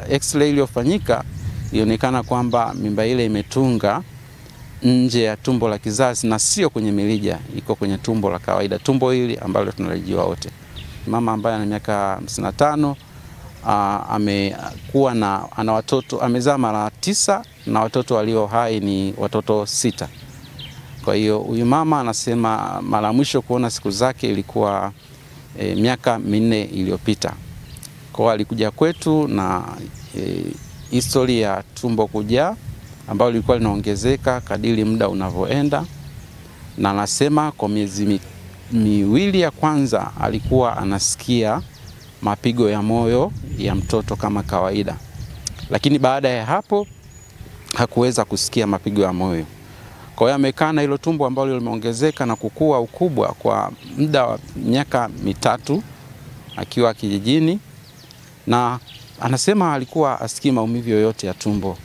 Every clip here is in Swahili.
X-ray iliyofanyika ilionekana kwamba mimba ile imetunga nje ya tumbo la kizazi na sio kwenye mirija, iko kwenye tumbo la kawaida, tumbo hili ambalo tunalijiwa wote. Mama ambaye ana miaka 55 amekuwa ana watoto, amezaa mara 9 na watoto walio hai ni watoto 6. Kwa hiyo huyu mama anasema mara mwisho kuona siku zake ilikuwa miaka 4 iliyopita. Kwa alikuja kwetu na historia ya tumbo kujaa ambayo ilikuwa linaongezeka kadiri muda unavyoenda, na anasema kwa miezi miwili ya kwanza alikuwa anasikia mapigo ya moyo ya mtoto kama kawaida, lakini baada ya hapo hakuweza kusikia mapigo ya moyo. Kwa hiyo amekaa na hilo tumbo ambalo limeongezeka na kukua ukubwa kwa muda wa miaka 3 akiwa kijijini, na anasema alikuwa asikii maumivu yoyote ya tumbo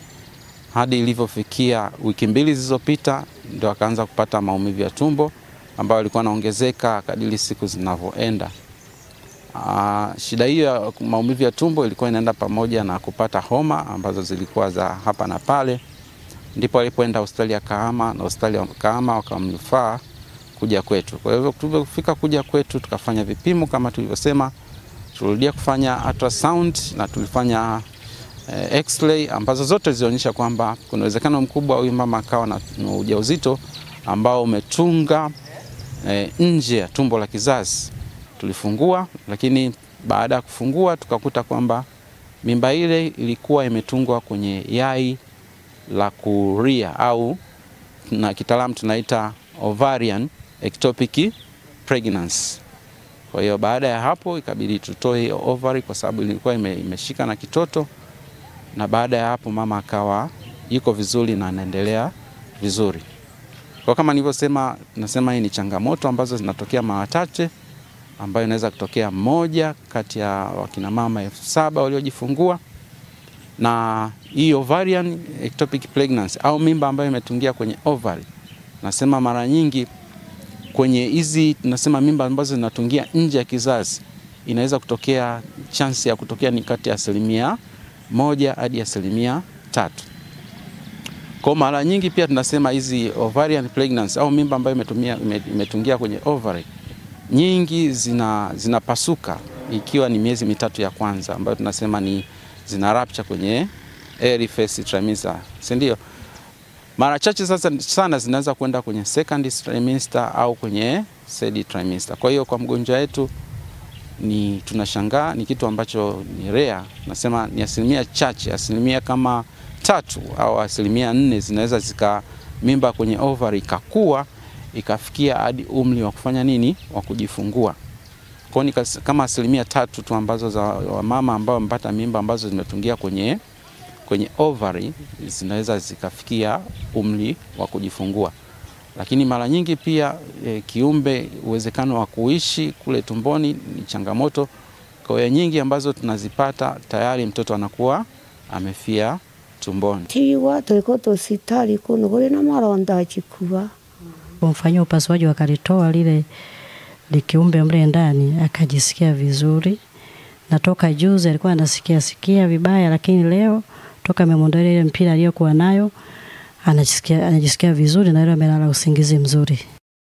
hadi ilivyofikia wiki 2 zilizopita ndio akaanza kupata maumivu ya tumbo ambayo ilikuwa inaongezeka kadiri siku zinavyoenda. Shida hiyo ya maumivu ya tumbo ilikuwa inaenda pamoja na kupata homa ambazo zilikuwa za hapa na pale. Ndipo alipoenda hospitali ya Kahama, na hospitali ya Kahama wakamrufaa kuja kwetu. Kwa hivyo tulipofika kuja kwetu tukafanya vipimo kama tulivyosema, tulirudia kufanya ultrasound na tulifanya X-ray ambazo zote zilionyesha kwamba kuna uwezekano mkubwa huyu mama akawa na ujauzito ambao umetunga nje ya tumbo la kizazi. Tulifungua, lakini baada ya kufungua tukakuta kwamba mimba ile ilikuwa imetungwa kwenye yai la kuria au na kitaalamu tunaita ovarian ectopic pregnancy. Kwa hiyo baada ya hapo ikabidi tutoe ovary kwa sababu ilikuwa imeshika na kitoto, na baada ya hapo mama akawa yuko vizuri na anaendelea vizuri. Kwa kama nilivyosema, nasema hii ni changamoto ambazo zinatokea mara chache, ambayo inaweza kutokea mmoja kati ya wakina mama 7,000 waliojifungua. Na hii ovarian ectopic pregnancy au mimba ambayo imetungia kwenye ovary, nasema mara nyingi kwenye hizi tunasema mimba ambazo zinatungia nje ya kizazi inaweza kutokea, chance ya kutokea ni kati ya 1% hadi 3%. Kwa mara nyingi pia tunasema hizi ovarian pregnancy au mimba ambayo imetungia kwenye ovary nyingi zinapasuka ikiwa ni miezi 3 ya kwanza, ambayo tunasema ni zina rupture kwenye early first trimester, si ndio? Mara chache sasa sana zinaweza kwenda kwenye second trimester au kwenye third trimester. Kwa hiyo kwa mgonjwa wetu ni tunashangaa, ni kitu ambacho ni rare. Nasema ni asilimia chache, asilimia kama 3 au asilimia 4 zinaweza zika mimba kwenye ovary ikakua ikafikia hadi umri wa kufanya nini, wa kujifungua. Kwa hiyo kama asilimia 3 tu ambazo za wamama ambao wamepata mimba ambazo zimetungia kwenye ovary zinaweza zikafikia umri wa kujifungua. Lakini mara nyingi pia kiumbe uwezekano wa kuishi kule tumboni ni changamoto. Kwa hiyo nyingi ambazo tunazipata tayari mtoto anakuwa amefia tumboni. Kumfanyia upasuaji wakalitoa lile likiumbe mle ndani, akajisikia vizuri. Na toka juzi alikuwa anasikia vibaya, lakini leo toka amemwondoa ile mpira aliyokuwa nayo anajisikia vizuri, na leo amelala usingizi mzuri.